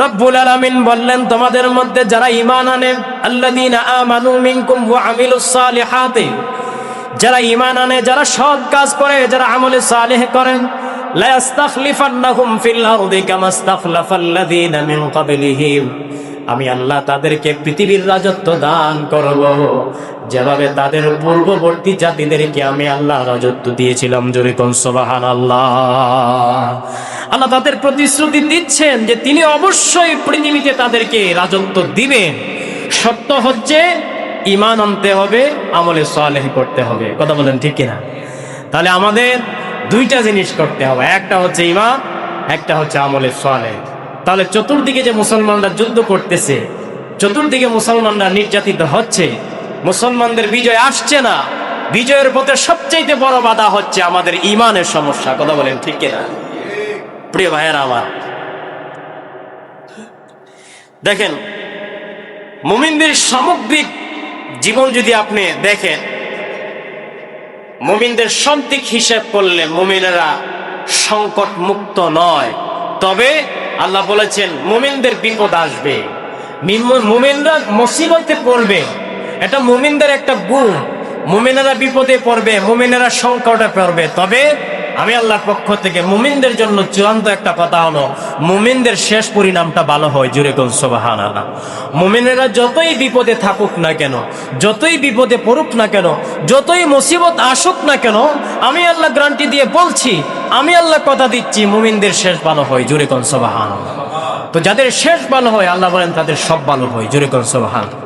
রব্বুল আলামিন বললেন, তোমাদের মধ্যে যারা ঈমান আনে, আল্লাযীনা আমানু মিনকুম ওয়া আমিলুস সালিহাতি, যারা ঈমান আনে, যারা সৎ কাজ করে, যারা আমলে সালেহ করেন, লা ইস্তাখলিফান্নাহুম ফিল আরদি কামা ইস্তাখলাফাল্লাযীনা মিন ক্বাবলিহিম, আমি আল্লাহ তাদেরকে পৃথিবীর রাজত্ব দান করব যেভাবে তাদের পূর্ববর্তী জাতিদেরকে আমি আল্লাহ রাজত্ব দিয়েছিলাম। জোরে কোন সুবহানাল্লাহ। আল্লাহ তাদের প্রতিশ্রুতি দিচ্ছেন যে তিনি অবশ্যই পৃথিবীতে তাদেরকে রাজত্ব দিবেন। শর্ত হচ্ছে ঈমান আনতে হবে, আমলে সালেহ করতে হবে। কথা বলেন ঠিক কিনা? তাহলে আমাদের দুইটা জিনিস করতে হবে, একটা হচ্ছে ঈমান, একটা হচ্ছে আমলে সালেহ। তাহলে চতুর্দিকে যে মুসলমানরা যুদ্ধ করতেছে, চতুর্দিকে মুসলমানরা নির্যাতিত হচ্ছে, মুসলমানদের বিজয় আসছে না, বিজয়ের পথে সবচেয়ে বড় বাধা হচ্ছে আমাদের ঈমানের সমস্যা। কথা বলেন ঠিক কিনা? প্রিয় ভাইয়েরা আমার, দেখেন মুমিনদের সামগ্রিক জীবন যদি আপনি দেখেন, মুমিনদের সব দিক হিসাব করলে মুমিনেরা সংকট মুক্ত নয়। তবে আল্লাহ বলেছেন মুমিনদের বিপদ আসবে, মুমিনরা মুসিবতে পড়বে, এটা মুমিনদের একটা গুণ। মুমিনেরা বিপদে পড়বে, মুমিনেরা সংকটে পড়বে। তবে আমি আল্লাহর পক্ষ থেকে মুমিনদের জন্য চূড়ান্ত একটা কথা হলো, মুমিনদের শেষ পরিণামটা ভালো হয়। জোরে কোন সুবহানাল্লাহ। মুমিনেরা যতই বিপদে থাকুক না কেন, যতই বিপদে পড়ুক না কেন, যতই মুসিবত আসুক না কেন, আমি আল্লাহ গ্যারান্টি দিয়ে বলছি, আমি আল্লাহ কথা দিচ্ছি, মুমিনদের শেষ ভালো হয়। জোরে কোন সুবহানাল্লাহ। তো যাদের শেষ ভালো হয়, আল্লাহ বলেন তাদের সব ভালো হয়। জোরে কোন সুবহানাল্লাহ।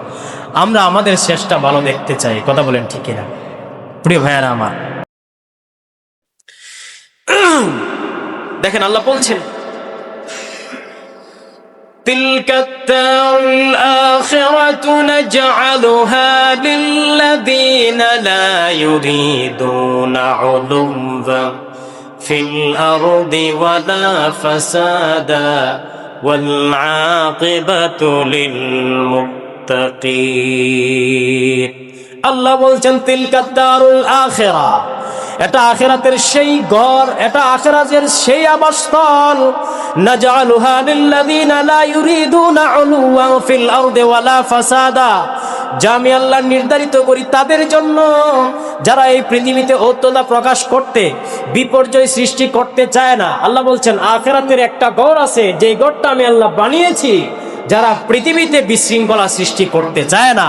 আমরা আমাদের শেষটা ভালো দেখতে চাই। কথা বলেন ঠিক কিনা? প্রিয় ভাইয়ারা আমার, দেখেন আল্লাহ বলছেন, তিলকাত দারুল আখিরাতু নাজআলুহা লিল্লাযীনা লা ইউরিদুনা উলুওয়ান ফিল আরদি ওয়ালা ফাসাদা ওয়াল আকিবাতু লিল মুত্তাকিন। আল্লাহ বলছেন তিলকাত দারুল আখিরা, এটা আখিরাতের সেই ঘর, এটা আখিরাতের সেই আবাসস্থল। নাজআলুহা লিল্লাযীনা লা ইউরিদুনা উলুওয়ান ফিল আরদি ওয়ালা ফাসাদা, যা আমি আল্লাহ নির্ধারিত করি তাদের জন্য যারা এই পৃথিবীতে ঔদ্ধত্যা প্রকাশ করতে, বিপর্যয় সৃষ্টি করতে চায় না। আল্লাহ বলছেন আখিরাতের একটা ঘর আছে, যে ঘরটা আমি আল্লাহ বানিয়েছি যারা পৃথিবীতে বিশৃঙ্খলা সৃষ্টি করতে চায় না,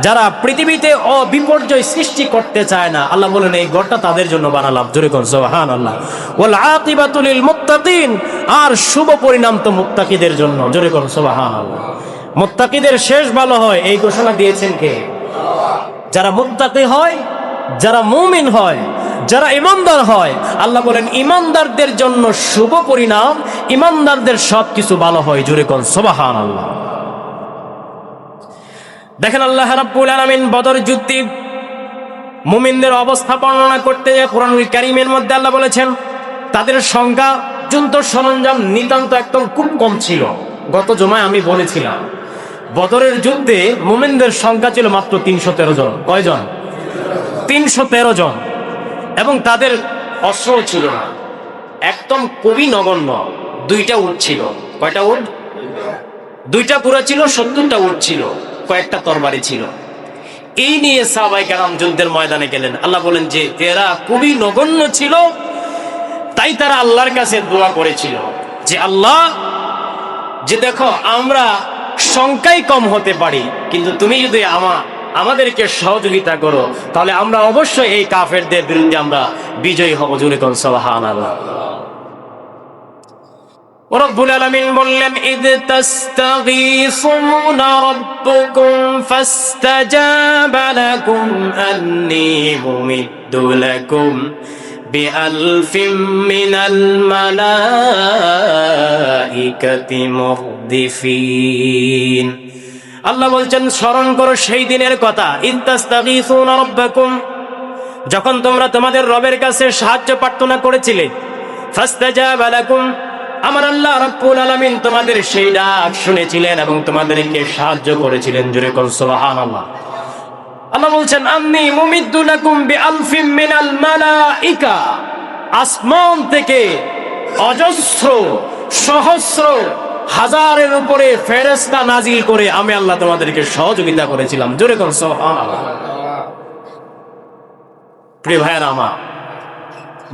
যারা পৃথিবীতে বিপর্যয় সৃষ্টি করতে চায় না, আল্লাহ বলেন এই ঘরটা তাদের জন্য বানালাম। জোরে কোন সুবহানাল্লাহ। ওয়াল আকিবাতু লিল মুত্তাকিন, আর শুভ পরিণাম তো মুত্তাকিদের জন্য। জোরে কোন সুবহানাল্লাহ। মুত্তাকিদের শেষ ভালো হয়, এই ঘোষণা দিয়েছেন কে? যারা মুত্তাকি হয়, যারা মুমিন হয়, যারা ঈমানদার হয়, আল্লাহ বলেন ঈমানদারদের জন্য শুভ পরিণাম, ঈমানদারদের সবকিছু ভালো হয়। জোরে কোন সুবহানাল্লাহ। দেখেন আল্লাহ রাব্বুল আলামিন বদর যুদ্ধে মুমিনদের অবস্থা বর্ণনা করতে কোরআনুল কারীমের মধ্যে আল্লাহ বলেছেন তাদের সংখ্যা, যুদ্ধ সরঞ্জাম নিতান্ত একদম খুব কম ছিল। গত জুমায় আমি বলেছিলাম বদরের যুদ্ধে মুমিনদের সংখ্যা ছিল মাত্র 313 জন। কয়জন? 313 জন। এবং তাদের অস্ত্র ছিল না, একদম খুবই নগণ্য। 2টা উট ছিল। কয়টা উট? 2টা পুরা ছিল, 70টা উট ছিল, কয়েকটা তরবারি ছিল। এই নিয়ে সাহাবায়ে কেরাম যুদ্ধের ময়দানে গেলেন। আল্লাহ বলেন যে এরা খুবই নগণ্য ছিল, তাই তারা আল্লাহর কাছে দোয়া করেছিল যে আল্লাহ, যে দেখো আমরা সংখ্যায় কম হতে পারি, কিন্তু তুমি যদি আমাদেরকে সহযোগিতা করো, তাহলে আমরা অবশ্যই এই কাফেরদের বিরুদ্ধে আমরা বিজয়ী হব। জোরে কোন সুবহানাল্লাহ। রব্বুল আলামিন বললেন ইদ তাস্তাগীসুনা রাব্বুকুম ফাস্তাজাবা লাকুম আন্নী মুমিদ্দু লাকুম বিআলফিম মিনাল মালাইকাতি মুরদিফিন। আল্লাহ বলছেন স্মরণ করো সেই দিনের কথা, ইদ তাস্তাগীসুনা রাব্বাকুম, যখন তোমরা তোমাদের রবের কাছে সাহায্য প্রার্থনা করেছিলে, ফাস্তাজাবা লাকুম, আমার আল্লাহ রাব্বুল আলামিন তোমাদের সেই ডাক শুনেছিলেন এবং তোমাদেরকে সাহায্য করেছিলেন। জোরে কোন সুবহানাল্লাহ। আল্লাহ বলছেন আন্নী মুমিদ্দু লাকুম বিআলফিম মিনাল মালাইকা, আসমান থেকে অজস্র সহস্র হাজারের উপরে ফেরেশতা নাজিল করে আমি আল্লাহ তোমাদেরকে সহযোগিতা করেছিলাম। জোরে কোন সুবহানাল্লাহ। প্রিয় ভাইয়েরা আমার,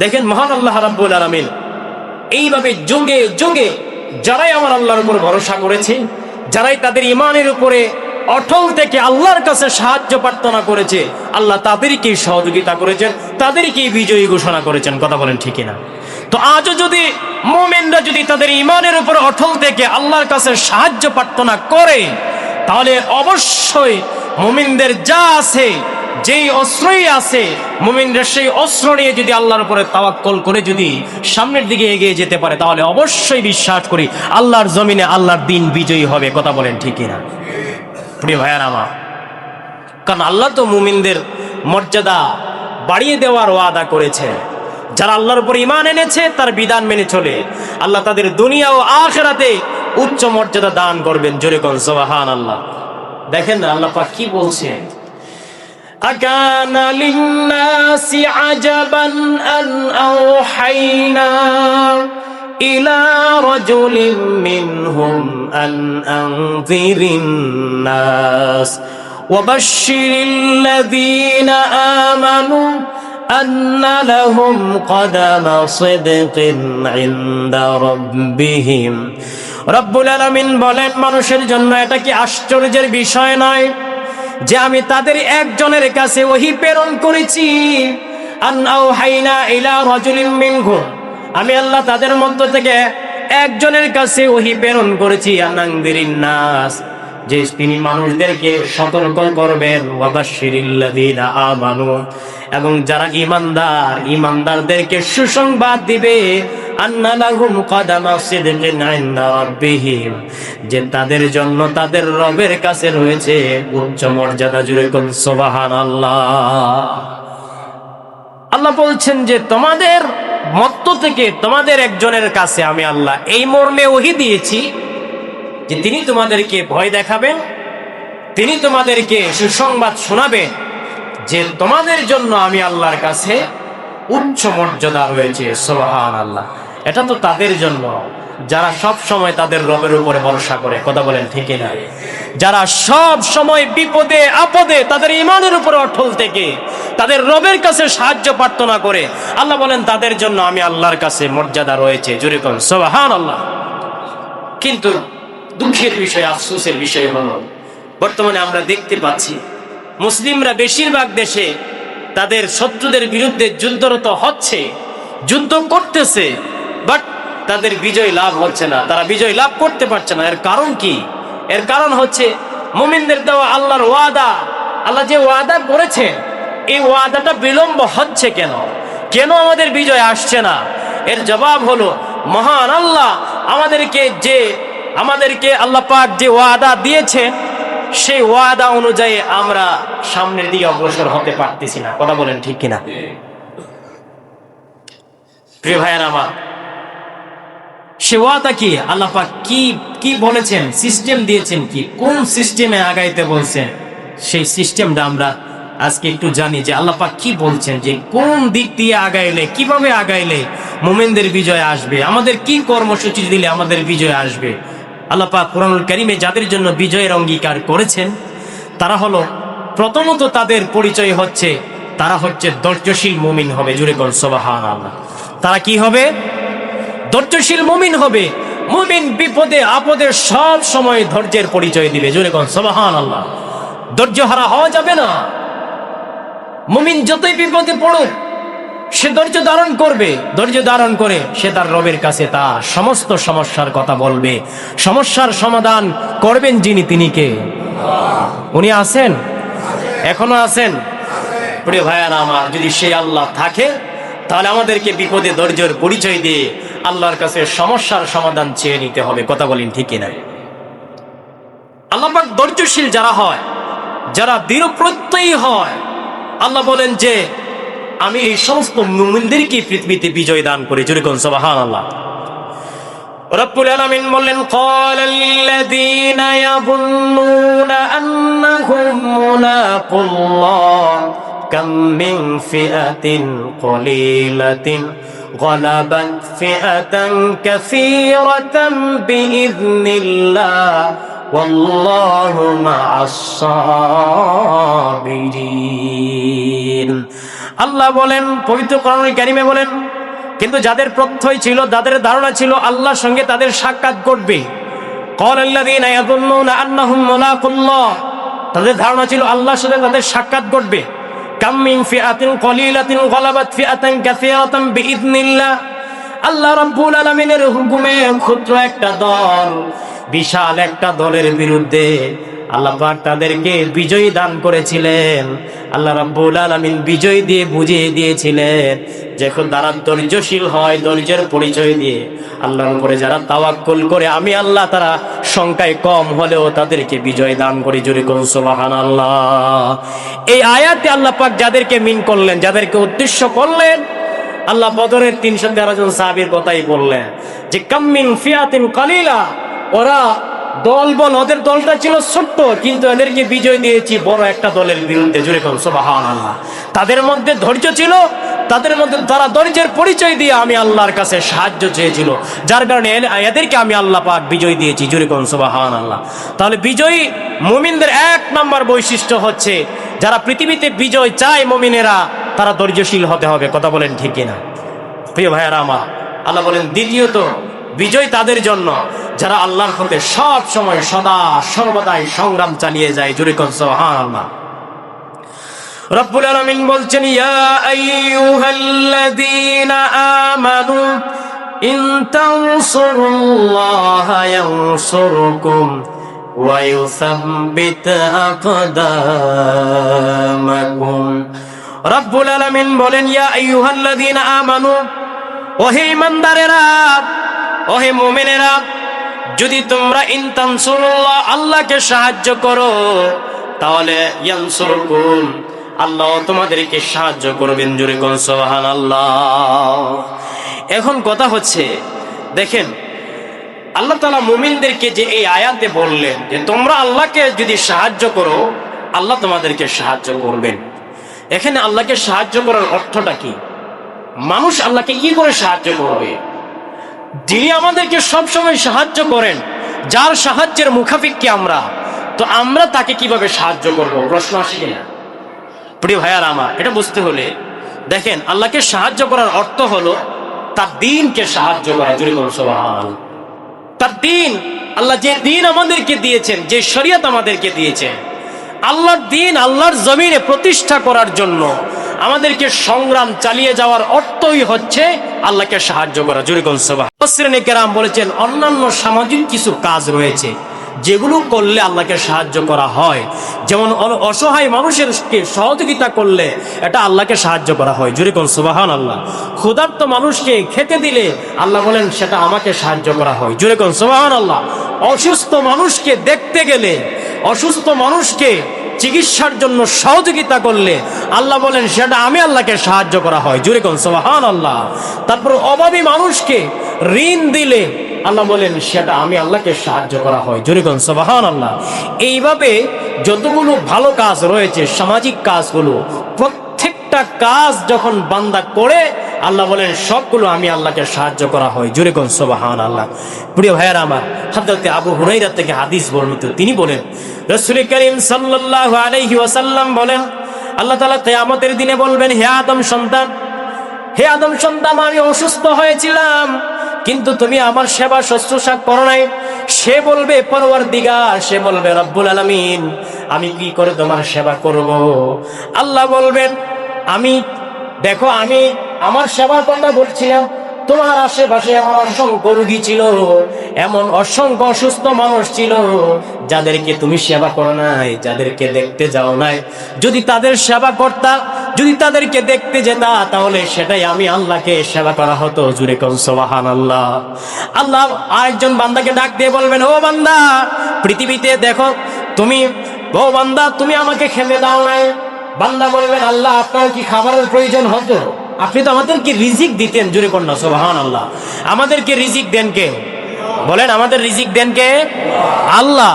দেখেন মহান আল্লাহ রাব্বুল আলামিন এইভাবে যুগে যুগে যারাই আমার আল্লাহর উপর ভরসা করেছে, যারাই তাদের ঈমানের উপরে অটল থেকে আল্লাহর কাছে সাহায্য প্রার্থনা করেছে, আল্লাহ তাদেরকেই সহযোগিতা করেছেন, তাদেরকেই বিজয়ী ঘোষণা করেছেন। কথা বলেন ঠিক না? তো আজও যদি মুমিনরা যদি তাদের ঈমানের উপর অটল থেকে আল্লাহর কাছে সাহায্য প্রার্থনা করে, তাহলে অবশ্যই মুমিনদের যা আছে, যেই অস্ত্রই আছে, মুমিনরা সেই অস্ত্র নিয়ে যদি আল্লাহর উপরে তাওয়াক্কুল করে যদি সামনের দিকে এগিয়ে যেতে পারে, তাহলে অবশ্যই বিশ্বাস করি আল্লাহর জমিনে আল্লাহর দিন বিজয়ী হবে। কথা বলেন ঠিক না? প্রিয় ভাইয়ার আমার, কারণ আল্লাহ তো মুমিনদের মর্যাদা বাড়িয়ে দেওয়ার ওয়াদা করেছে। যারা আল্লাহর উপর ঈমান এনেছে, তার বিধান মেনে চলে, আল্লাহ তাদের দুনিয়া ও আখিরাতে উচ্চ মর্যাদা দান করবেন। জোরে কোন সুবহানাল্লাহ। দেখেন না আল্লাহ পাক কি বলছেন, আকানা লিন্নাসি আজাবান আন আওহাইনা ইলা রাজুলিন মিনহুম আন আনযিরিন নাস ওয়া বাশশিরিল্লাযীনা আমানু আন্না লাহুম কদামা সিদকিন ইনদা রাব্বিহিম। রব্বুল আলামিন বলেন, মানুষের জন্য এটা কি আশ্চর্যের বিষয় নয় যে আমি তাদের একজনের কাছে ওহী প্রেরণ করেছি। আন আওহাইনা ইলা রাজুলিন মিনহুম, আমি আল্লাহ তাদের মধ্য থেকে একজনের কাছে ওহী প্রেরণ করেছি। আনানযিরিন নাস, যে তিনি মানুষদেরকে সতর্ক করবেন। ওয়া বাশশিরিল্লাযীনা আমানু, এবং যারা ঈমানদার, ঈমানদারদেরকে সুসংবাদ দিবে। আন্না লাহুম কদামা সিদকিন ইনদা রাব্বিহিম, যে তাদের জন্য তাদের রবের কাছে রয়েছে উচ্চ মর্যাদা। জুড়ে কোন সুবহানাল্লাহ। আল্লাহ বলছেন যে তোমাদের মধ্য থেকে তোমাদের একজনের কাছে আমি আল্লাহ এই মর্মে ওহী দিয়েছি যে তিনি তোমাদেরকে ভয় দেখাবেন, তিনি তোমাদেরকে সুসংবাদ শোনাবেন যে তোমাদের জন্য আমি আল্লাহর কাছে উচ্চ মর্যাদা রয়েছে। সুবহানাল্লাহ। এটা তো তাদের জন্য যারা সব সময় তাদের রবের উপরে ভরসা করে। কথা বলেন ঠিক না? যারা সব সময় বিপদে আপদে তাদের ঈমানের উপরে অটল থেকে তাদের রবের কাছে সাহায্য প্রার্থনা করে, আল্লাহ বলেন তাদের জন্য আমি আল্লাহর কাছে মর্যাদা রয়েছে। জোরে কোন সুবহানাল্লাহ। কিন্তু দুঃখের বিষয়, আফসোসের বিষয় হলো বর্তমানে আমরা দেখতে পাচ্ছি মুসলিমরা বেশিরভাগ দেশে তাদের শত্রুদের বিরুদ্ধে যুদ্ধরত হচ্ছে, যুদ্ধ করতেছে, বাট তাদের বিজয় লাভ হচ্ছে না, তারা বিজয় লাভ করতে পারছে না। এর কারণ কি? এর কারণ হচ্ছে মুমিনদের দেওয়া আল্লাহর ওয়াদা, আল্লাহ যে ওয়াদা করেছেন এই ওয়াদাটা বিলম্ব হচ্ছে কেন? কেন আমাদের বিজয় আসছে না? এর জবাব হলো মহান আল্লাহ আমাদেরকে আল্লাহ পাক যে ওয়াদা দিয়েছেন সেই ওয়াদা অনুযায়ী আমরা সামনের দিকে অগ্রসর হতে পারতেছি না। কথা বলেন ঠিক কিনা? প্রিয় ভাইয়েরা আমার, সে ওয়াদা কি? আল্লাহ পাক কি বলেছেন, সিস্টেম দিয়েছেন, কি কোন সিস্টেমে আগাইতে বলছেন, সেই সিস্টেমটা আমরা আজকে একটু জানি যে আল্লাহ পাক কি বলছেন, যে কোন দিক দিয়ে আগাইলে, কিভাবে আগাইলে মুমিনদের বিজয় আসবে, আমাদের কি কর্মসূচি দিলে আমাদের বিজয় আসবে। আল্লাহ পাক কুরআনুল কারীমে যাদের জন্য বিজয়ের অঙ্গীকার করেছেন তারা হলো, প্রথমত তাদের পরিচয় হচ্ছে তারা হচ্ছে ধৈর্যশীল মুমিন হবে। জুড়ে কোন সুবহানাল্লাহ। তারা কি হবে? ধৈর্যশীল মুমিন হবে। মুমিন বিপদে আপদে সব সময় ধৈর্যের পরিচয় দিবে। জুড়ে কোন সুবহানাল্লাহ। ধৈর্য হারা হওয়া যাবে না। মুমিন যতই বিপদে পড়ুক সে ধৈর্য ধারণ করবে, ধৈর্য ধারণ করে সে তার রবের কাছে তার সমস্ত সমস্যার কথা বলবে। সমস্যার সমাধান করবেন যিনি, তিনি কে? উনি আছেন, এখনো আছেন। প্রিয় ভাইয়ারা আমার, যদি সেই আল্লাহ থাকে তাহলে আমাদেরকে বিপদে ধৈর্যের পরিচয় দিয়ে আল্লাহর কাছে সমস্যার সমাধান চেয়ে নিতে হবে। কথা বলেন ঠিক না? আল্লাহ পাক ধৈর্যশীল যারা হয়, যারা দৃঢ় প্রত্যয়ী হয়, আল্লাহ বলেন যে আমি এই সমস্ত মুমিনদেরকে পৃথিবীতে বিজয় দান করি। জোরে কোন সুবহানাল্লাহ। রব্বুল আলামিন বললেন, ক্বালাল্লাযীনা ইয়াযুন্নুনা আন্নাহুম মুলাকুল্লাহ কাম মিন ফিআতিন কলিলাতিন غلبت فئة كثيرة بإذن الله والله مع الصابرين। আল্লাহ বলেন পবিত্র কোরআনুল কারীমে বলেন, কিন্তু যাদের প্রত্যয় ছিল, যাদের ধারণা ছিল আল্লাহর সঙ্গে তাদের সাক্ষাৎ ঘটবে, ক্বালাল্লাযীনা ইয়াযুন্নুনা আন্নাহুম মুলাকুল্লাহ, তাদের ধারণা ছিল আল্লাহর সাথে তাদের সাক্ষাৎ ঘটবে। কাম মিন ফিআতিন কলিলাতিন গালাবাত ফিআতান কাসীরাতান বিইذنিল্লাহ, আল্লাহ রাব্বুল আলামিনের হুকুমে ক্ষুদ্র একটা দল বিশাল একটা দলের বিরুদ্ধে আল্লাহ পাক তাদেরকে বিজয় দান করেছিলেন। আল্লাহ রাব্বুল আলামিন বিজয় দিয়ে বুঝিয়ে দিয়েছিলেন যখন তারা ধৈর্যশীল হয়, ধৈর্যের পরিচয় দিয়ে আল্লাহর উপরে যারা তাওয়াক্কুল করে, আমি আল্লাহ তারা সংখ্যায় কম হলেও তাদেরকে বিজয় দান করি। জোরে কোন সুবহানাল্লাহ। এই আয়াতে আল্লাহ পাক যাদেরকে মিন করলেন, যাদেরকে উদ্দেশ্য করলেন, আল্লাহ বদরের 313 জন সাহাবীর কথাই বললেন যে কাম মিন ফিআতিন কালিলা, ওরা দল বল, ওদের দলটা ছিল ছোট্ট কিন্তু এদেরকে বিজয় দিয়েছি বড় একটা দলের বিরুদ্ধে। জোরে কোন সুবহানাল্লাহ। তাদের মধ্যে ধৈর্য ছিল, তাদের মধ্যে তারা ধৈর্যের পরিচয় দিয়ে আমি আল্লাহর কাছে সাহায্য চেয়েছিল, যার কারণে এদেরকে আমি আল্লাহ পাক বিজয় দিয়েছি। জোরে কোন সুবহানাল্লাহ। তাহলে বিজয়ী মুমিনদের 1 নম্বর বৈশিষ্ট্য হচ্ছে, যারা পৃথিবীতে বিজয় চায় মুমিনেরা, তারা ধৈর্যশীল হতে হবে। কথা বলেন ঠিক কিনা প্রিয় ভাইয়েরা আমার? আল্লাহ বলেন দ্বিতীয়ত বিজয় তাদের জন্য যারা আল্লাহর পথে সব সময় সদা সর্বদাই সংগ্রাম চালিয়ে যায়। জোরে কোন সুবহানাল্লাহ। রব্বুল আলামিন বলছেন, ইয়া আইয়ুহাল্লাযীনা আমানু ইন তানসুরুল্লাহা ইয়ানসুরকুম ওয়া ইউসাব্বিত আকদামাকুম। রব্বুল আলামিন বলেন, ইয়া আইয়ুহাল্লাযীনা আমানু, ওহে ঈমানদারেরা, ওহে মুমিনেরা, যদি তোমরা ইন তানসুরুল্লাহ, আল্লাহকে সাহায্য করো, তাহলে ইয়ানসুরকুম, আল্লাহ তোমাদেরকে সাহায্য করবেন। জোরে কোন সুবহানাল্লাহ। এখন কথা হচ্ছে, দেখেন আল্লাহ তাআলা মুমিনদেরকে যে এই আয়াতে বললেন যে তোমরা আল্লাহকে যদি সাহায্য করো, আল্লাহ তোমাদেরকে সাহায্য করবেন। এখানে আল্লাহকে সাহায্য করার অর্থটা কি? মানুষ আল্লাহকে কি করে সাহায্য করবে? যিনি আমাদেরকে সবসময় সাহায্য করেন, যার সাহায্যের মুখাপেক্ষী আমরা, তো আমরা তাকে কিভাবে সাহায্য করব? প্রশ্ন আসে কিনা প্রিয় ভাইয়ারা আমার? এটা বুঝতে হলে দেখেন, আল্লাহকে সাহায্য করার অর্থ হলো তার দ্বীনকে সাহায্য করা। জোরে বলুন সুবহানাল্লাহ। তার দ্বীন, আল্লাহ যে দ্বীন আমাদেরকে দিয়েছেন, যে শরীয়ত আমাদেরকে দিয়েছেন, আল্লাহর দ্বীন আল্লাহর জমিনে প্রতিষ্ঠা করার জন্য আমাদেরকে সংগ্রাম চালিয়ে যাওয়ার অর্থই হচ্ছে আল্লাহকে সাহায্য করা। জোরে বলুন সুবহানাল্লাহ। মুফাসসিরিনে কেরাম বলেছেন, অন্যান্য সামাজিক কিছু কাজ রয়েছে যেগুলো করলে আল্লাহকে সাহায্য করা হয়, যেমন অসহায় মানুষেরকে সহযোগিতা করলে এটা আল্লাহকে সাহায্য করা হয়। জোরে কোন সুবহানাল্লাহ। ক্ষুধার্ত মানুষকে খেতে দিলে আল্লাহ বলেন সেটা আমাকে সাহায্য করা হয়। জোরে কোন সুবহানাল্লাহ। অসুস্থ মানুষকে দেখতে গেলে, অসুস্থ মানুষকে চিকিৎসার জন্য সহযোগিতা করলে আল্লাহ বলেন সেটা আমি আল্লাহকে সাহায্য করা হয়। জোরে কোন সুবহানাল্লাহ। তারপর অভাবী মানুষকে ঋণ দিলে আল্লাহ বলেন সেটা আমি আল্লাহকে সাহায্য করা হয়। জোরে কোন সুবহানাল্লাহ। এইভাবে যতগুলো ভালো কাজ রয়েছে, সামাজিক কাজগুলো, প্রত্যেকটা কাজ যখন বান্দা করে আল্লাহ বলেন সবগুলো আমি আল্লাহকে সাহায্য করা হয়। জোরে কোন সুবহানাল্লাহ। প্রিয় ভাইয়েরা আমার, হযরত আবু হুরায়রা থেকে হাদিস বর্ণিত, তিনি বলেন রাসূল করিম সাল্লাল্লাহু আলাইহি ওয়াসাল্লাম বলেন, আল্লাহ তাআলা কিয়ামতের দিনে বলবেন, হে আদম সন্তান, হে আদম সন্তান, আমি অসুস্থ হয়েছিলাম কিন্তু তুমি আমার সেবা শুশ্রূষা করো নাই। সে বলবে পরওয়ারদিগার, সে বলবে রব্বুল আলামিন, আমি কি করে তোমার সেবা করব? আল্লাহ বলবেন, আমি দেখো, আমি আমার সেবার কথা বলছিলাম, তোমার আশেপাশে এমন অসংখ্য রোগী ছিল, এমন অসংখ্য অসুস্থ মানুষ ছিল যাদেরকে তুমি সেবা করো নাই, যাদেরকে দেখতে যাও নাই। যদি তাদের সেবা করতা, যদি তাদেরকে দেখতে যেতা, তাহলে সেটাই আমি আল্লাহকে সেবা করা হতো। জোরে কোন সুবহানাল্লাহ। আল্লাহ আরেকজন বান্দাকে ডাক দিয়ে বলবেন, ও বান্দা, পৃথিবীতে দেখো তুমি, ও বান্দা, তুমি আমাকে খেতে দাও নাই। বান্দা বলবেন, আল্লাহ আপনার কি খাবারের প্রয়োজন হতো? আপনি তো আমাদেরকে রিজিক দিতেন। জোরে কোন সুবহানাল্লাহ। আমাদেরকে রিজিক দেন কে? বলেন, আমাদের রিজিক দেন কে? আল্লাহ।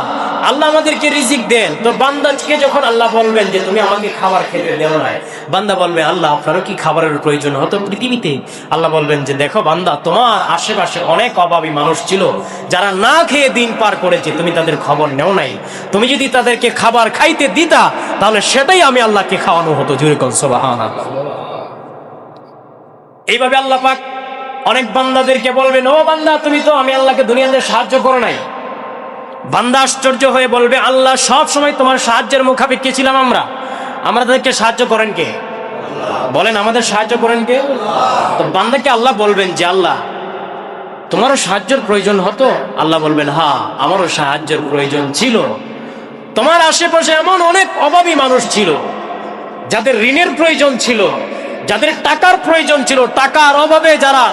আল্লাহ আমাদেরকে রিজিক দেন। তো বান্দাকে যখন আল্লাহ বলবেন যে তুমি আমাকে খাবার খেতে দেও না, বান্দা বলবে আল্লাহ আপনারও কি খাবারের প্রয়োজন হতো পৃথিবীতে? আল্লাহ বলবেন যে দেখো বান্দা, তোমার আশেপাশে অনেক অভাবী মানুষ ছিল যারা না খেয়ে দিন পার করেছে, তুমি তাদের খবর নেও নাই। তুমি যদি তাদেরকে খাবার খাইতে দিতা তাহলে সেটাই আমি আল্লাহকে খাওয়ানো হতো। জোরে কোন সুবহানাল্লাহ। এইভাবে আল্লাহ পাক অনেক বান্দাদেরকে বলবেন, ও বান্দা তুমি তো আমি আল্লাহকে দুনিয়াতে সাহায্য করো নাই। বান্দা আশ্চর্য হয়ে বলবে আল্লাহ সব সময় তোমার সাহায্যের মুখাপেক্ষী ছিলাম আমরা। আমাদেরকে সাহায্য করেন কে? বলেন আমাদের সাহায্য করেন কে? তো বান্দাকে আল্লাহ বলবেন যে আল্লাহ তোমারও সাহায্যের প্রয়োজন হতো? আল্লাহ বলবেন হ্যাঁ আমারও সাহায্যের প্রয়োজন ছিল। তোমার আশেপাশে এমন অনেক অভাবী মানুষ ছিল যাদের ঋণের প্রয়োজন ছিল, যাদের টাকার প্রয়োজন ছিল, টাকার অভাবে যারা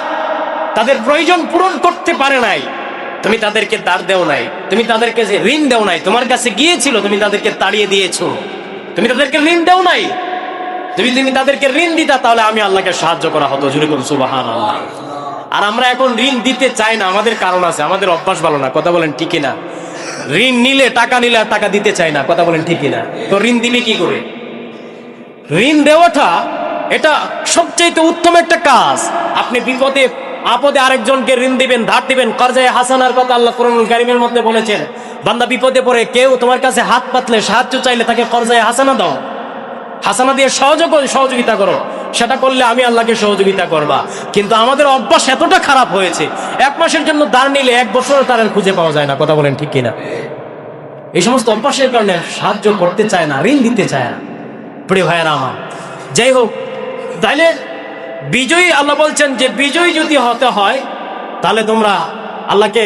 তাদের প্রয়োজন পূরণ করতে পারে নাই, তুমি তাদেরকে ধার দেও নাই, তুমি তাদেরকে যে ঋণ দেও নাই, তোমার কাছে গিয়েছিল তুমি তাদেরকে তাড়িয়ে দিয়েছো, তুমি তাদেরকে ঋণ দেও নাই। তুমি তাদেরকে ঋণ দিতা তাহলে আমি আল্লাহকে সাহায্য করা হতো। জোরে বলুন সুবহানাল্লাহ। আর আমরা এখন ঋণ দিতে চাই না, আমাদের কারণ আছে, আমাদের অভ্যাস ভালো না। কথা বলেন ঠিক না? ঋণ নিলে টাকা নিলে আর টাকা দিতে চাই না। কথা বলেন ঠিক না? তো ঋণ দিলে কি করে? ঋণ দেওয়াটা এটা সবচেয়ে উত্তম একটা কাজ। আপনি বিপদে আপদে আরেকজনকে ঋণ দিবেন, ধার দিবেন, কর্জায়ে হাসানার কথা আল্লাহ কোরআনুল কারীমের মধ্যে বলেছেন। বান্দা বিপদে পড়ে কেউ তোমার কাছে হাত পাতলে, সাহায্য চাইলে তাকে কর্জায়ে হাসানা দাও, হাসানা দিয়ে সহযোগিতা করো। সেটা করলে আমি আল্লাহকে সহযোগিতা করবা। কিন্তু আমাদের অভ্যাস এতটা খারাপ হয়েছে, 1 মাসের জন্য ধার নিলে 1 বছরও তার খুঁজে পাওয়া যায় না। কথা বলেন ঠিক কিনা? এই সমস্ত অভ্যাসের কারণে সাহায্য করতে চায় না, ঋণ দিতে চায় না। প্রিয় ভাইয়েরা আমার, যাই হোক, তাহলে বিজয়ী আল্লাহ বলছেন যে বিজয়ী যদি হতে হয় তাহলে আল্লাহকে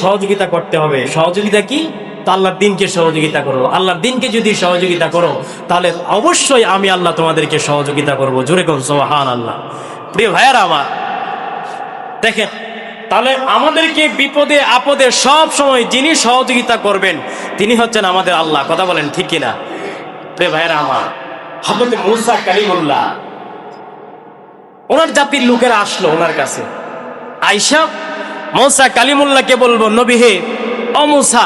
সহযোগিতা করতে হবে। সহযোগিতা কি? তো আল্লাহর দিনকে সহযোগিতা করো। আল্লাহর দিনকে যদি সহযোগিতা করো তাহলে অবশ্যই আমি আল্লাহ তোমাদেরকে সহযোগিতা করব। জোরে কোন সুবহানাল্লাহ। প্রিয় ভাইয়েরা আমার, দেখেন তাহলে আমাদেরকে বিপদে আপদে সব সময় যিনি সহযোগিতা করবেন তিনি হচ্ছেন আমাদের আল্লাহ। কথা বলেন ঠিক কিনা? প্রিয় ভাইয়েরা আমার, হযরত মূসা কালিমুল্লাহ ওনার জাতির লোকেরা আসলো ওনার কাছে। আয়েশা মূসা কালিমুল্লাহকে বলবো, নবী হে, ও মূসা,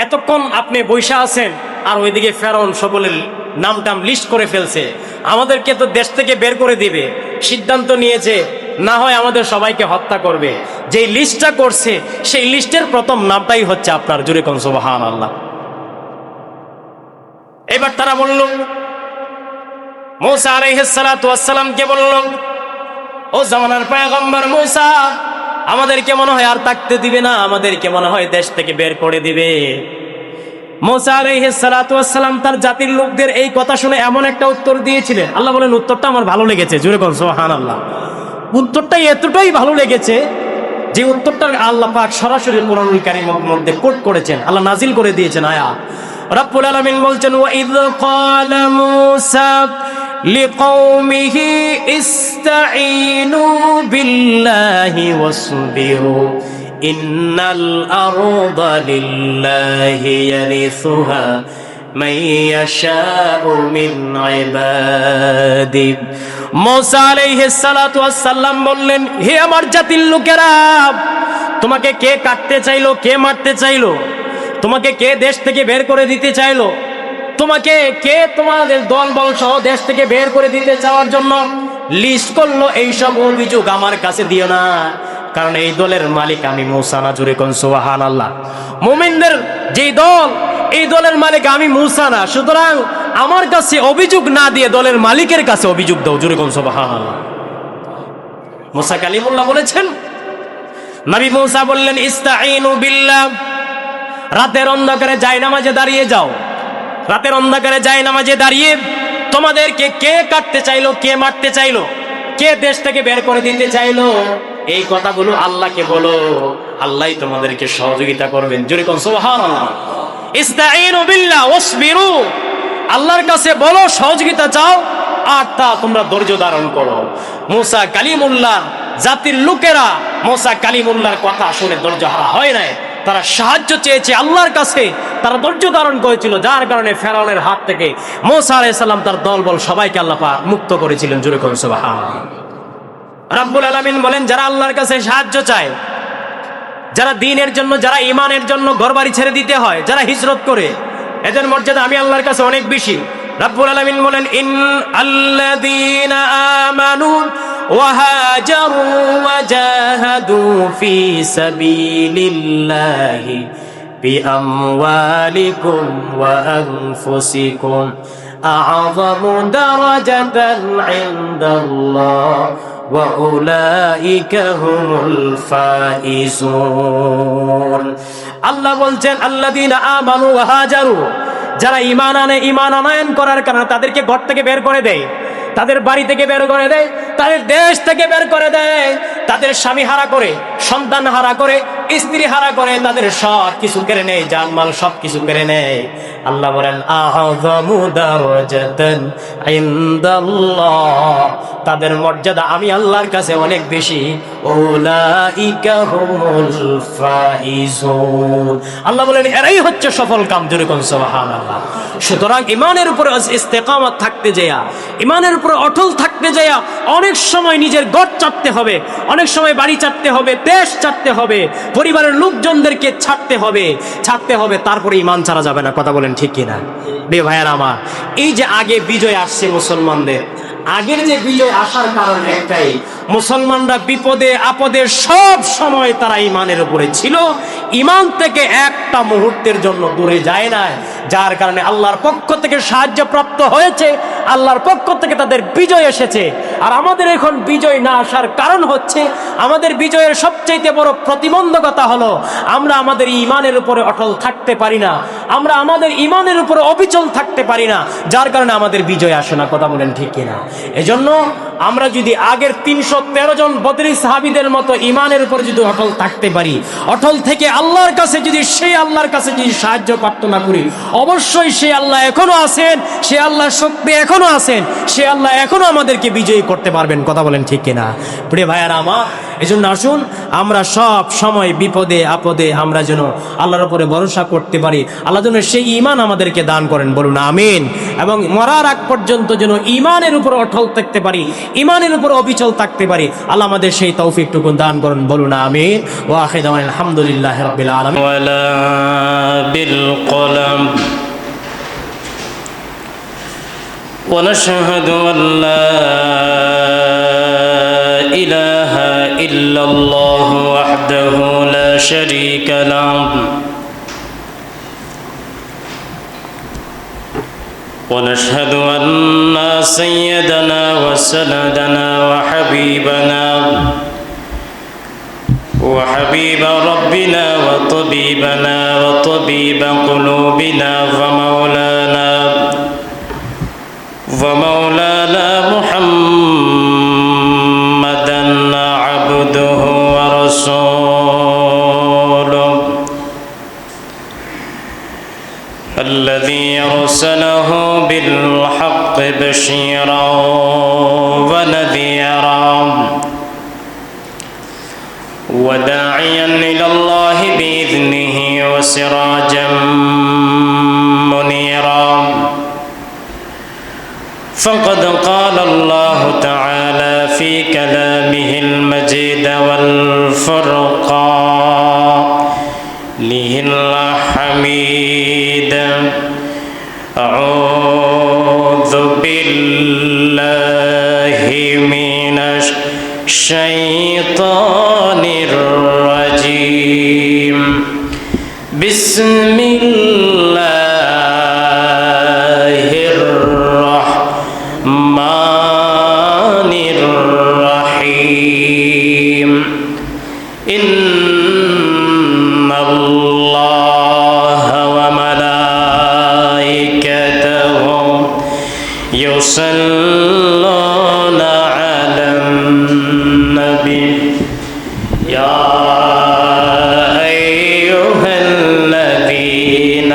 এতক্ষণ আপনি বৈশা আছেন আর ওইদিকে ফেরাউন সকলের নামটাম লিস্ট করে ফেলছে, আমাদেরকে তো দেশ থেকে বের করে দিবে, সিদ্ধান্ত নিয়েছে না হয় আমাদের সবাইকে হত্যা করবে। যে লিস্টটা করছে সেই লিস্টের প্রথম নামটাই হচ্ছে আপনার। জোরে কোন সুবহানাল্লাহ। এবার তারা বলল, মূসা আলাইহিস সালাতু ওয়াস সালামকে বলল, ও জামানার পয়গম্বর মূসা, আমাদেরকে মনে হয় আর থাকতে দিবে না, আমাদেরকে মনে হয় দেশ থেকে বের করে দিবে। মূসা আলাইহিস সালাতু ওয়াস সালাম তার জাতির লোকদের এই কথা শুনে এমন একটা উত্তর দিয়েছিলেন, আল্লাহ বলেন উত্তরটা আমার ভালো লেগেছে। জোরে কোন সুবহানাল্লাহ। উত্তরটা এতটাই ভালো লেগেছে যে উত্তরটা আল্লাহ পাক সরাসরি কোরআনুল কারীমের মধ্যে কোট করেছেন, আল্লাহ নাজিল করে দিয়েছেন আয়াত। রব্বুল আলামিন বলছেন, ওয়া ইয ক্বালা মূসা লিকওমিহি ইসতাঈনু বিল্লাহি ওয়াসবিরু ইন্নাল আরদা লিল্লাহি ইয়ারিসুহা মান ইয়াশাউ মিন ইবাদি। মূসা আলাইহিস সালাতু ওয়াস সালাম বললেন, হে আমার জাতির লোকেরা, তোমাকে কে কাটতে চাইলো, কে মারতে চাইলো, তোমাকে কে দেশ থেকে বের করে দিতে চাইলো, তোমাকে কে তোমাদের দল বল সহ দেশ থেকে বের করে দিতে চাওয়ার জন্য লিস্ট করলো, এইসব অভিযোগ আমার কাছে দিও না, কারণ এই দলের মালিক আমি মূসা না। জোরে কোন সুবহানাল্লাহ। মুমিনদের যেই দল, এই দলের মালিক আমি মূসা না, সুতরাং আমার কাছে অভিযোগ না দিয়ে দলের মালিকের কাছে অভিযোগ দাও। জোরে কোন সুবহানাল্লাহ। মূসা কালিমুল্লাহ বলেছেন। নবী মূসা বললেন, ইস্তাঈনু বিল্লাহ, রাতের অন্ধকারে জায়নামাজে দাঁড়িয়ে যাও, রাতের অন্ধকারে জায়নামাজে দাঁড়িয়ে তোমাদেরকে কে কাটতে চাইলো, কে মারতে চাইলো, কে দেশ থেকে বের করে দিতে চাইলো, এই কথাগুলো আল্লাহকে বলো, আল্লাহই তোমাদেরকে সহযোগিতা করবেন। জোরে কোন সুবহানাল্লাহ। ইস্তাঈনু বিল্লাহ ওয়াসবিরু, আল্লাহর কাছে বলো, সহযোগিতা চাও, আর তা তোমরা ধৈর্য ধারণ করো। মূসা কালিমুল্লাহ জাতির লোকেরা মূসা কালিমুল্লাহর কথা শুনে ধৈর্য হারা হয় নাই, তারা সাহায্য চেয়েছে আল্লাহর কাছে, তারা ধৈর্য ধারণ করেছিল, যার কারণে ফেরাউনের হাত থেকে মূসা আলাইহিস সালাম তার দলবল সবাইকে আল্লাহ পাক মুক্ত করেছিলেন। জোরে কোন সুবহানাল্লাহ। রব্বুল আলামিন বলেন, যারা আল্লাহর কাছে সাহায্য চায়, যারা দ্বীনের জন্য, যারা ঈমানের জন্য ঘরবাড়ি ছেড়ে দিতে হয়, যারা হিজরত করে, এদের মর্যাদা আমি আল্লাহর কাছে অনেক বেশি। রাব্বুল আলামিন বলেন, ইন্নাল্লাযীনা আমানু ওয়া হাজারু ওয়া জাহাদু ফি সাবিলিল্লাহি বিআমওয়ালিকুম ওয়া আনফুসিকুম আ'যামু দারাজাতান ইনদাল্লাহ ওয়া উলাইকা হুমুল ফাইজুন। আল্লাহ বলছেন, আল্লাযীনা আমানু ওয়া হাজারু, যারা ঈমান আনে, ঈমান আনয়ন করার কারণে তাদেরকে ঘর থেকে বের করে দেয়, তাদের বাড়ি থেকে বের করে দেয়, তাদের দেশ থেকে বের করে দেয়, তাদের স্বামী হারা করে, সন্তান হারা করে, স্ত্রী হারা করে, তাদের সব কিছু কেড়ে নেয়, জানমাল সব কিছু কেড়ে নেয়। আল্লাহ বলেন, আ'যামু দারাজাতান ইনদাল্লাহ, তাদের মর্যাদা আমি আল্লাহর কাছে অনেক বেশি। উলাইকা হুমুল ফাইজুন, আল্লাহ বলেন এরাই হচ্ছে সফল কাম। জোরে কোন সুবহানাল্লাহ। সুতরাং ঈমানের উপরে ইস্তেকামত থাকতে যায়া, ঈমানের উপরে অটল থাকতে যায়া অনেক সময় নিজের গড় চাটতে হবে, অনেক সময় বাড়ি চাটতে হবে, দেশ চাটতে হবে, পরিবারের লোকজনদেরকে ছাড়তে হবে, তারপরে ঈমান ছাড়া যাবে না। কথা বলেন ঠিক কিনা? রে ভাইয়ারা আমার, এই যে আগে বিজয় আসছে মুসলমানদের, আগের যে বিজয় আসার কারণ একটাই, মুসলমানরা বিপদে আপদে সব সময় তারা ঈমানের উপরে ছিল, ঈমান থেকে একটা মুহূর্তের জন্য দূরে যায় না, যার কারণে আল্লাহর পক্ষ থেকে সাহায্য প্রাপ্ত হয়েছে, আল্লাহর পক্ষ থেকে তাদের বিজয় এসেছে। আর আমাদের এখন বিজয় না আসার কারণ হচ্ছে, আমাদের বিজয়ের সবচেয়ে বড় প্রতিবন্ধকতা হলো আমরা আমাদের ঈমানের উপরে অটল থাকতে পারি না, আমরা আমাদের ঈমানের উপরে অবিচল থাকতে পারি না, যার কারণে আমাদের বিজয় আসে না। কথা বলেন ঠিক কিনা? এজন্য আমরা যদি আগের 313 জন বদরি সাহাবীদের মতো ঈমানের উপর যদি অটল থাকতে পারি, অটল থেকে আল্লাহর কাছে যদি সাহায্য প্রার্থনা করি, অবশ্যই সে আল্লাহ এখনো আছেন, সে আল্লাহর শক্তি এখনো আছেন, সে আল্লাহ এখনো আমাদেরকে বিজয়ী করতে পারবেন। কথা বলেন ঠিক কিনা? প্রিয় ভাইয়ারা আমার, এজন্য আসুন আমরা সব সময় বিপদে আপদে আমরা যেন আল্লাহর উপরে ভরসা করতে পারি, আল্লাহ যেন সেই ঈমান আমাদেরকে দান করেন। বলুন আমিন। এবং মরার আগ পর্যন্ত যেন ঈমানের উপর অটল থাকতে পারি, ঈমানের উপর অবিচল থাকতে পারি, আল্লাহ আমাদের সেই তৌফিকটুকু দান করেন। বলুন আমিন। ওয়া আখিরু দাওয়ানা আলহামদুলিল্লাহি রাব্বিল আলামিন। ওয়ালা বিল কলম ওয়া নাশহাদু আল্লা ইলাহা ইল্লাল্লাহু ওয়াহদাহু লা শারীকা লাহু ونشهد أن سيدنا وسندنا وحبيب ربنا وطبيبنا وطبيب قلوبنا ومولانا محمدا عبده ورسوله الذي أرسله بالحق بشيرا ونذيرا وداعيا إلى الله بإذنه وسراجا منيرا فقد قال الله تعالى في كلامه المجيد والفرقان الحميد أعوذ بالله من الشيطان الرجيم بسم الله الرحمن الرحيم إن الله وملائكته يصلون على النبي يا أيها الذين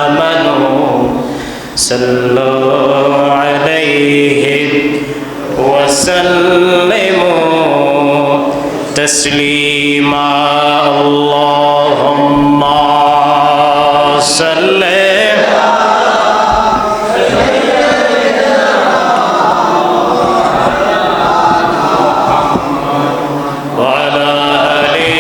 آمنوا صلوا عليه وسلموا تسليما اللهم صل وعلى آله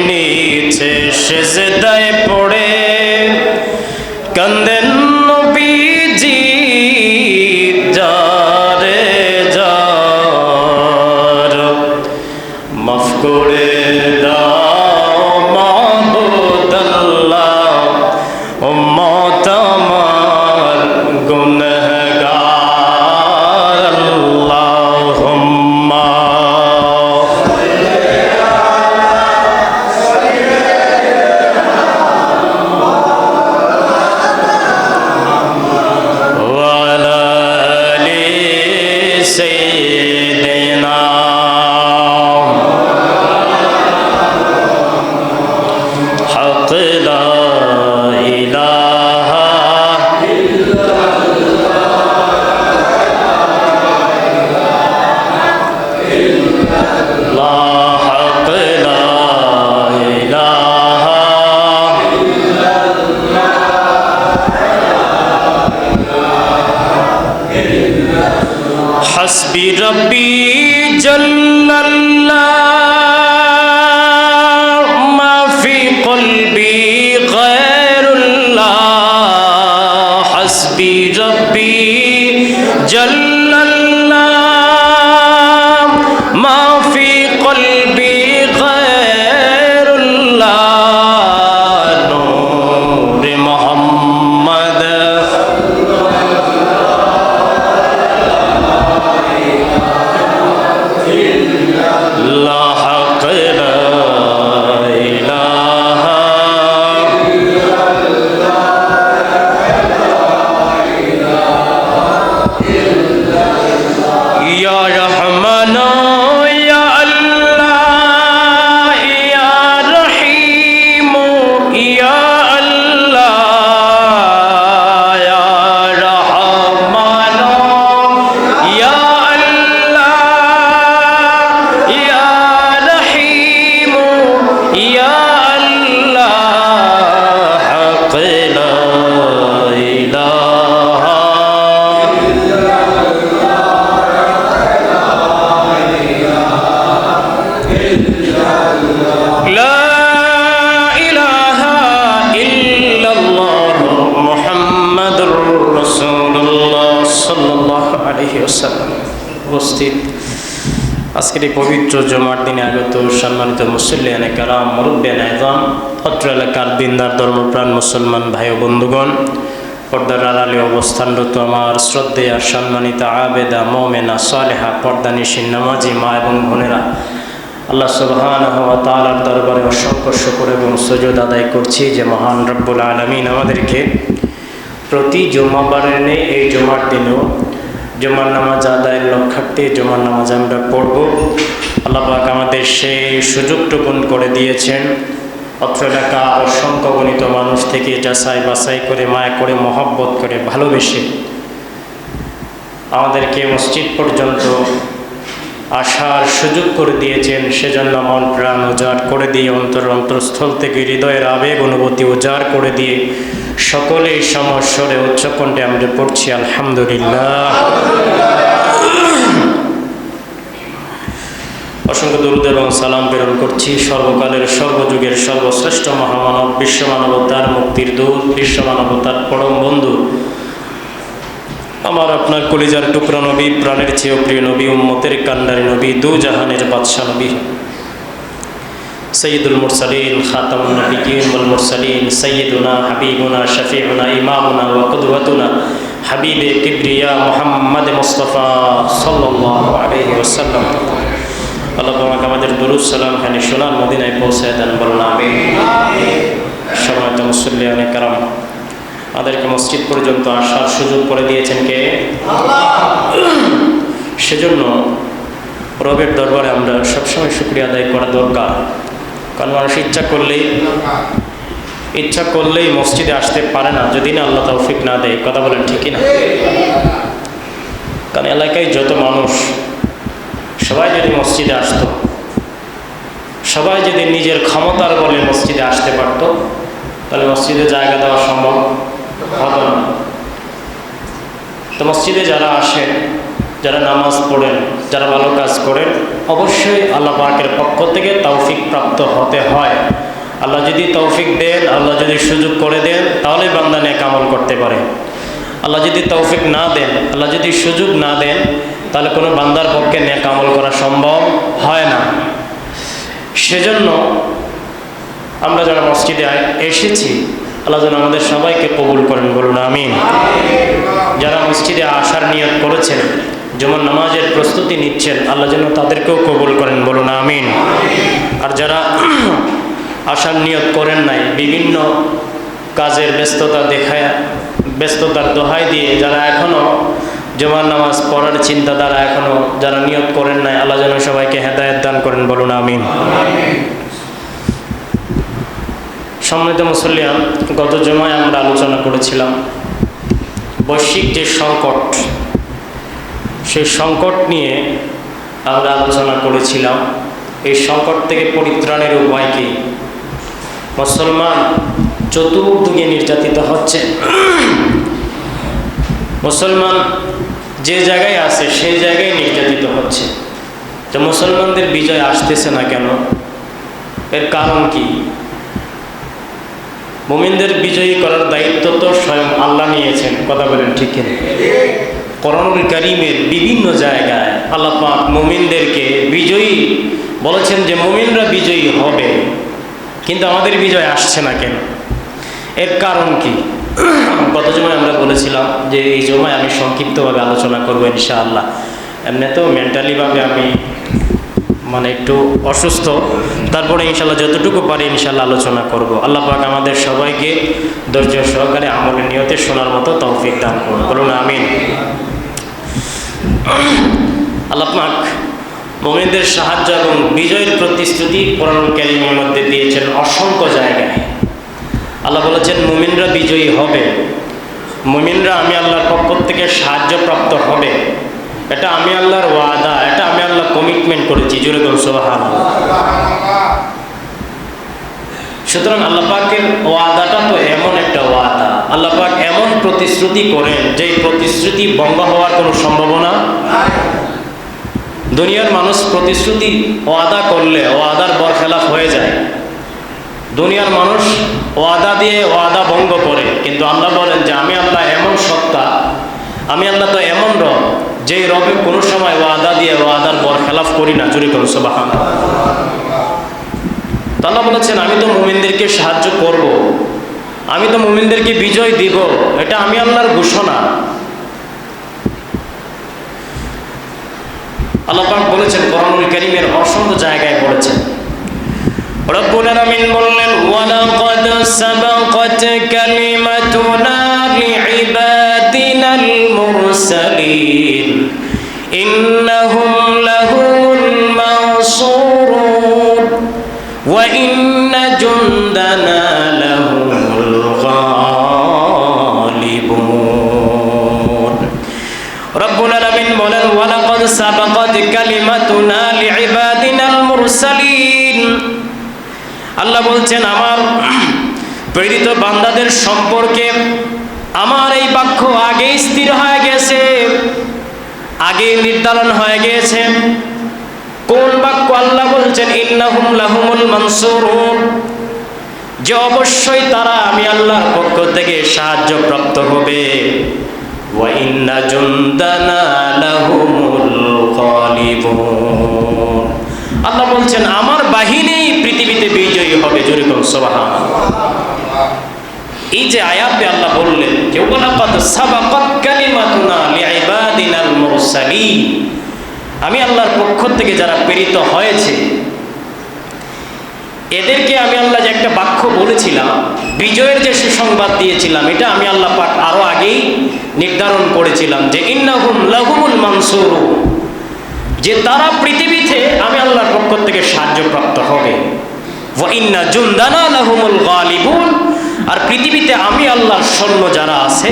নিচে সিজদায় পড়ে কান্দেন নবীজি যারে যার মাফ করে দাও মাবুদ আল্লাহ উম্মত আমার গুনাহগার আল্লাহুম্মা وعلى آل سيدنا حق لا إله لا حق لا إله حسبي ربي جل الله ما في قلبي غير الله حسبي ربي جل الله ما في قلبي غير الله نور محمد لا حق لا إله يا رحمن يا الله يا رحيم يا الله يا رحمن يا الله يا رحيم يا الله حق لا إله لا إله إلا الله محمد رسول الله صلى الله عليه وسلم উপস্থিত আজকের এই পবিত্র জুমার দিনে আগত সম্মানিত মুসল্লিয়ানে কারাম মুরব্বিয়ানে আযম অত্র এলাকার দিনদার ধর্মপ্রাণ মুসলমান ভাই ও বন্ধুগণ পর্দার আড়ালে অবস্থানরত আমার শ্রদ্ধেয় সম্মানিত আবেদা মুমিনা সালেহা পর্দানিশীন নামাজি মা এবং বোনেরা আল্লাহ সুবহানাহু ওয়া তাআলার দরবারে অসংখ্য শুকর এবং সুজুদ আদায় করছি যে মহান রব্বুল আলামিন আমাদেরকে প্রতি জুমাবারের নেই এই জুমার দিনেও জুমার নামাজ আদায়ের লক্ষ্যার্থে জুমার নামাজ আমরা পড়ব। আল্লাহ পাক আমাদের সেই সুযোগটুকুন করে দিয়েছেন। অত্র এলাকা অসংখ্য গণিত মানুষ থেকে যাচাই বাছাই করে মায়া করে মহব্বত করে ভালোবেসে আমাদেরকে মসজিদ পর্যন্ত আসার সুযোগ করে দিয়েছেন। সেজন্য মন প্রাণ উজাড় করে দিয়ে অন্তরস্থল থেকে হৃদয়ের আবেগ অনুভূতি উজাড় করে দিয়ে সকলেই সমস্বরে উচ্চকণ্ঠে আমরা পড়ছি আলহামদুলিল্লাহ। অসংখ্য দরুদ এবং সালাম প্রেরণ করছি সর্বকালের সর্বযুগের সর্বশ্রেষ্ঠ মহামানব বিশ্ব মানবতার মুক্তির দূত বিশ্ব মানবতার পরম বন্ধু আমার আপনার কলিজার টুকরা নবী প্রাণের চেয়েও প্রিয় নবী উম্মতের কান্ডারি নবী দু জাহানের বাদশা নবী সৈয়দুল মুরসালিন খাতামুন নবিয়্যিন ওয়াল মুরসালিন সৈয়দুনা হাবিবুনা শফিউনা ইমামুনা ওয়া কুদওয়াতুনা হাবিবে কিবরিয়া মুহাম্মদ মুস্তাফা সাল্লাল্লাহু আলাইহি ওয়াসাল্লাম। আল্লাহ পাক আমাদের দুরূদ সালাম খানি সোনার মদিনায় পৌঁছায় দেন, বলুন আমিন। সম্মানিত মুসল্লিয়ানে কারাম, আমাদেরকে মসজিদ পর্যন্ত আসার সুযোগ করে দিয়েছেন কে? আল্লাহ। সেজন্য রবের দরবারে আমরা সবসময় শুকরিয়া আদায় করা দরকার। কারণ মানুষ ইচ্ছা করলেই মসজিদে আসতে পারে না যদি না আল্লাহ তৌফিক না দেয়। কথা বলেন ঠিকই না? কারণ এলাকায় যত মানুষ সবাই যদি মসজিদে আসতো, সবাই যদি নিজের ক্ষমতার বলে মসজিদে আসতে পারতো, তাহলে মসজিদে জায়গা দেওয়া সম্ভব হতো না। তো মসজিদে যারা আসেন যারা নামাজ পড়েন, যারা ভালো কাজ করেন, অবশ্যই আল্লাহ পাকের পক্ষ থেকে তৌফিক প্রাপ্ত হতে হয়। আল্লাহ যদি তৌফিক দেন, আল্লাহ যদি সুযোগ করে দেন, তাহলে বান্দা নেক আমল করতে পারে। আল্লাহ যদি তৌফিক না দেন, আল্লাহ যদি সুযোগ না দেন, তাহলে কোনো বান্দার পক্ষে নেক আমল করা সম্ভব হয় না। সেজন্য আমরা যারা মসজিদে এসেছি, আল্লাহ যেন আমাদের সবাইকে কবুল করেন, বলুন আমিন। যারা মসজিদে আসার নিয়ত করেছেন, যেমন নামাজের প্রস্তুতি নিচ্ছেন, আল্লাহ যেন তাদেরকেও কবুল করেন, বলুন আমিন। আর যারা আসার নিয়ত করেন নাই, বিভিন্ন কাজের ব্যস্ততার দোহাই দিয়ে যারা এখনও জুমার নামাজ পড়ার চিন্তাধারা এখনও যারা নিয়ত করেন নাই, আল্লাহ যেন সবাইকে হেদায়েত দান করেন, বলুন আমিন। সম্মানিত মুসল্লিয়ান, গত জুমায় আমরা আলোচনা করেছিলাম বৈশ্বিক যে সংকট, সেই সংকট নিয়ে আমরা আলোচনা করেছিলাম। এই সংকট থেকে পরিত্রাণের উপায় কি? মুসলমান চতুর্দিকে নির্যাতিত হচ্ছে। মুসলমান যে জায়গায় আছে সেই জায়গায় নির্যাতিত হচ্ছে। তো মুসলমানদের বিজয় আসতেছে না কেন? এর কারণ কি? মুমিনদের বিজয়ী করার দায়িত্ব তো স্বয়ং আল্লাহ নিয়েছেন, কথা বলেন ঠিক কিনা? কোরআনুল কারীমের বিভিন্ন জায়গায় আল্লাহ পাক মুমিনদেরকে বিজয়ী বলেছেন যে মুমিনরা বিজয়ী হবে, কিন্তু আমাদের বিজয় আসছে না কেন? এর কারণ কি? গত জমায় আমরা বলেছিলাম যে এই জমায় আমি সংক্ষিপ্তভাবে আলোচনা করবো ইনশাআল্লাহ। এমনি তো মেন্টালিভাবে আমি একটু অসুস্থ, তারপরে ইনশাআল্লাহ যতটুকু পারি ইনশাআল্লাহ আলোচনা করব। আল্লাহ পাক আমাদের সবাইকে ধৈর্য সহকারে আমলের নিয়তে শোনার মতো তৌফিক দান করুন, বলুন আমিন। আল্লাহ পাক মুমিনদের সাহায্য এবং বিজয়ের প্রতিশ্রুতি কোরআনুল কারীমের মধ্যে দিয়েছেন অসংখ্য জায়গায়। আল্লাহ বলেছেন মুমিনরা বিজয়ী হবে, মুমিনরা আমি আল্লাহর পক্ষ থেকে সাহায্যপ্রাপ্ত হবে। এটা আমি আল্লাহর ওয়াদা, এটা আমি আল্লাহ কমিটমেন্ট করেছি, জোরে বলুন সুবহানাল্লাহ। সুতরাং আল্লাহ পাকের ওয়াদাটা তো এমন একটা ওয়াদা, আল্লাহ পাক এমন প্রতিশ্রুতি করেন যে প্রতিশ্রুতি ভঙ্গ হওয়ার কোনো সম্ভাবনা নাই। দুনিয়ার মানুষ প্রতিশ্রুতি ওয়াদা করলে ওয়াদার বরখেলাফ হয়ে যায়। দুনিয়ার মানুষ ওয়াদা দিয়ে ওয়াদা ভঙ্গ করে, কিন্তু আল্লাহ বলেন যে আমি আল্লাহ এমন সত্তা, আমি আল্লাহ তো এমন রব, যেই রবে কোনো সময় ওয়াদা দিয়ে ওয়াদার বরখেলাফ করি না, জোরে বলুন সুবহানাল্লাহ। আল্লাহ বলেছেন আমি তো মুমিনদেরকে সাহায্য করব, আমি তো মুমিনদেরকে বিজয় দিব, এটা আমি আল্লাহর ঘোষণা। আল্লাহ পাক বলেছেন কোরআনুল কারীমের অসংখ্য জায়গায় বলেছেন। রব্বুল আলামিন বললেন ওয়ালাকাদ সাবাকাত কালিমাতুনা লিইবাদিনাল মুরসালিন ইন্নাহুম লাহুমুল মানসুরুন ওয়া ইন্না জুনদানা লাহুমুল গালিবুন। রব্বুল আলামিন বলেন ওয়ালাকাদ সাবাকাত কালিমাতুনা লিইবাদিনাল মুরসালিন। আল্লাহ বলছেন আমার প্রেরিত বান্দাদের সম্পর্কে আমার এই বাক্য আগেই স্থির হয়ে গেছে, আগে নির্ধারণ হয়ে গিয়েছে। কোন বাক্য? আল্লাহ বলছেন ইন্নাহুম লাহুমুল মানসুরুন, যে অবশ্যই তারা আমি আল্লাহর পক্ষ থেকে সাহায্য প্রাপ্ত হবে। ওয়া ইন্না জুনদানা লাহুমুল গালিবুন। আল্লাহ বলছেন আমার বাহিনী পৃথিবীতে বিজয়ী হবে, জোরে বলুন সুবহানাল্লাহ। এই যে আয়াতে আল্লাহ বললেন যে ওয়ালাকাদ সাবাকাত কালিমাতুনা লিইবাদিনাল মুরসালিন, আমি আল্লাহর পক্ষ থেকে যারা প্রেরিত হয়েছে এদেরকে আমি আল্লাহ যে একটা বাক্য বলেছিলাম, বিজয়ের যে সুসংবাদ দিয়েছিলাম, এটা আমি আল্লাহ পাক আরো আগেই নির্ধারণ করেছিলাম যে ইন্নাহুম লাহুমুল মানসুরুন, যে তারা পৃথিবীতে আমি আল্লাহর পক্ষ থেকে সাহায্যপ্রাপ্ত হবে। ওয়া ইন্না জুনদানা লাহুমুল গালিবুন, আর পৃথিবীতে আমি আল্লাহর সৈন্য যারা আছে,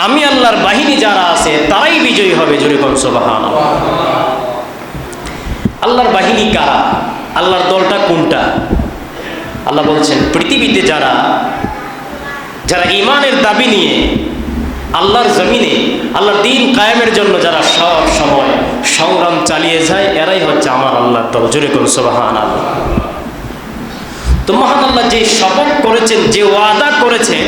আমি আল্লাহর বাহিনী যারা আছে, তারাই বিজয়ী হবে, জোরে বলুন সুবহানাল্লাহ। আল্লাহর বাহিনী কারা? আল্লাহর দলটা কোনটা? আল্লাহ বলছেন পৃথিবীতে যারা ঈমানের দাবি নিয়ে আল্লাহর জমিনে আল্লাহর দ্বীন কায়েমের জন্য যারা সব সময় সংগ্রাম চালিয়ে যায় এরাই হচ্ছে আমার আল্লাহর দল। জোরে করুন সুবহানাল্লাহ। তো মহান আল্লাহ যে শপথ করেছেন, যে ওয়াদা করেছেন,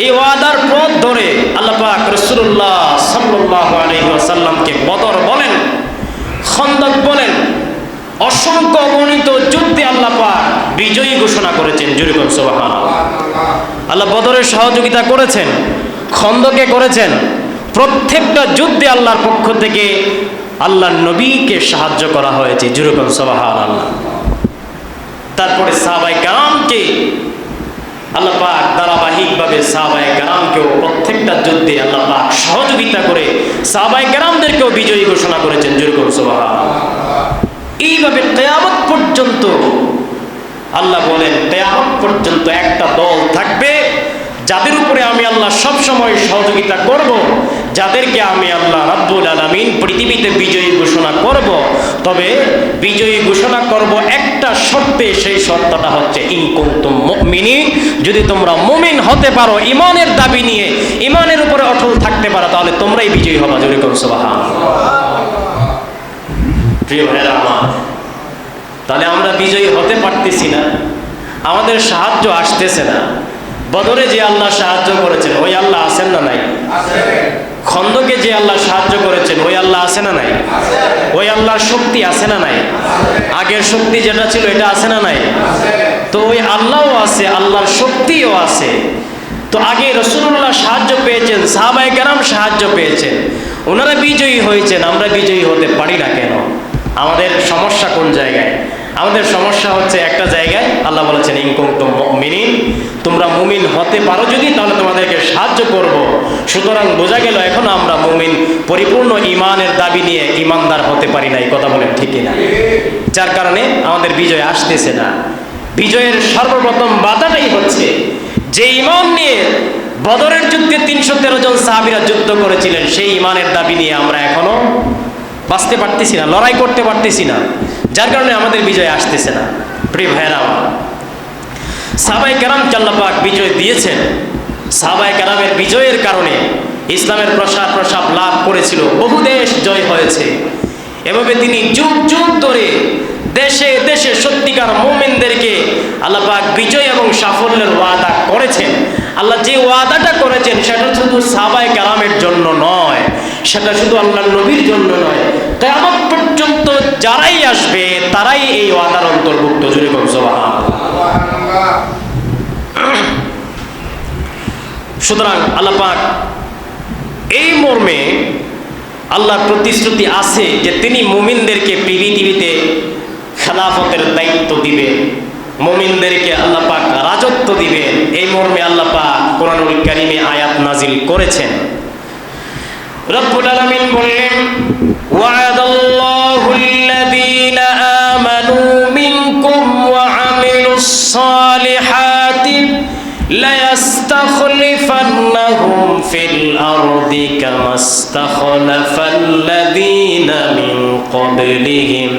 এই ওয়াদার পথ ধরে আল্লাহ পাক রাসূলুল্লাহ সাল্লাল্লাহু আলাইহি ওয়াসাল্লামকে বদর বলেন, খন্দক বলেন, অসংখ্য অগণিত যুদ্ধে আল্লাহ পাক বিজয়ী ঘোষণা করেছেন। জোরে করুন সুবহানাল্লাহ। আল্লাহ বদরের সহযোগিতা করেছেন, খন্দকে করেছেন, প্রত্যেকটা যুদ্ধে আল্লাহর পক্ষ থেকে আল্লাহর নবীকে সাহায্য করা হয়েছে। জোরে করুন সুবহানাল্লাহ। তারপরে সাহাবায়ে কেরামকে আল্লাহ পাক ধারাবাহিকভাবে সাহাবায়ে কেরামকেও প্রত্যেকটা যুদ্ধে আল্লাহ পাক সহযোগিতা করে সাহাবায়ে কেরামদেরকেও বিজয়ী ঘোষণা করেছেন। জোরে করুন সুবহানাল্লাহ। এইভাবে কিয়ামত পর্যন্ত আল্লাহ বলেন, কিয়ামত পর্যন্ত একটা দল থাকবে যাদের উপরে আমি আল্লাহ সব সময় সহযোগিতা করব, যাদেরকে আমি আল্লাহ রাব্বুল আলামিন পৃথিবীতে বিজয়ী ঘোষণা করব। তবে বিজয়ী ঘোষণা করব একটা শর্তে, সেই শর্তটা হচ্ছে ইন কুনতুম মুমিনিন, যদি তোমরা মুমিন হতে পারো, ঈমানের দাবি নিয়ে ঈমানের উপরে অটল থাকতে পারো, তাহলে তোমরাই বিজয়ী হবা। জোরে করুন সুবহানাল্লাহ। প্রিয় ভাইরা আমার, তাহলে আমরা বিজয়ী হতে পারতেছি না, আমাদের সাহায্য আসতেছে না। বদরে যে আল্লাহ সাহায্য করেছেন ওই আল্লাহ আছেন না নাই? খন্দকে যে আল্লাহ সাহায্য করেছেন ওই আল্লাহ আছে না নাই? ওই আল্লাহর শক্তি আছে না নাই? আগের শক্তি যেটা ছিল এটা আছে না নাই? তো ওই আল্লাহও আছে, আল্লাহর শক্তিও আছে। তো আগে রাসূলুল্লাহ সাহায্য পেয়েছেন, সাহাবায়ে কেরাম সাহায্য পেয়েছেন, ওনারা বিজয়ী হয়েছেন, আমরা বিজয়ী হতে পারি না কেন? আমাদের সমস্যা কোন জায়গায়? আমাদের সমস্যা হচ্ছে একটা জায়গায়, আল্লাহ বলেছেন ইন কুনতুম মুমিনিন, তোমরা মুমিন হতে পারো যদি, তাহলে তোমাদেরকে সাহায্য করব। সুতরাং বোঝা গেল এখন আমরা মুমিন পরিপূর্ণ ঈমানের দাবি নিয়ে ঈমানদার হতে পারি না। এই কথা বলেন ঠিক না? যার কারণে আমাদের বিজয় আসতেছে না। বিজয়ের সর্বপ্রথম বাধাটাই হচ্ছে যে ঈমান নিয়ে বদরের যুদ্ধে ৩১৩ জন সাহাবীরা যুদ্ধ করেছিলেন, সেই ঈমানের দাবি নিয়ে আমরা এখনো বাঁচতে পারতেছি না, লড়াই করতে পারতেছি না, যার কারণে আমাদের বিজয় আসতেছে না। প্রিয় ভাইরা, সাহাবায়ে কেরামকে আল্লাহ পাক বিজয় দিয়েছেন। সাহাবায়ে কেরামের বিজয়ের কারণে ইসলামের প্রসার লাভ করেছিল, বহু দেশ জয় হয়েছে। এভাবে তিনি যুগ যুগ ধরে দেশে দেশে সত্যিকার মুমিনদেরকে আল্লাহ পাক বিজয় এবং সাফল্যের ওয়াদা করেছেন। আল্লাহ যে ওয়াদাটা করেছেন সেটা শুধু সাহাবায়ে কেরামের জন্য নয়, সেটা শুধু আল্লাহর নবীর জন্য নয়, কিয়ামত পর্যন্ত যারাই আসবে তারাই এই ওয়াদার অন্তর্ভুক্ত। জোরে বলুন সুবহানাল্লাহ। সুতরাং আল্লাহ পাক এই মর্মে আল্লাহর প্রতিশ্রুতি আছে যে তিনি মুমিনদেরকে পৃথিবীতে খেলাফতের দায়িত্ব দিবেন, মুমিনদেরকে আল্লাহ পাক রাজত্ব দিবেন। এই মর্মে আল্লাহ পাক কোরআনুল কারীমে আয়াত নাজিল করেছেন। রব্বুল আলামিন বললেন, ওয়া'দাল্লাহুল্লাযীনা আমানু মিনকুম ওয়া আমিলুস সালিহাতি লায়াস্তাখলিফান্নাহুম ফিল আরদি কামাস্তাখলাফাল্লাযীনা মিন ক্বাবলিহিম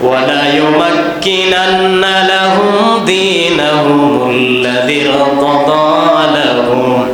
ওয়া লা ইউমাক্কিনান্না লাহুম দীনাহুমুল্লাযী ইরতাদা লাহুম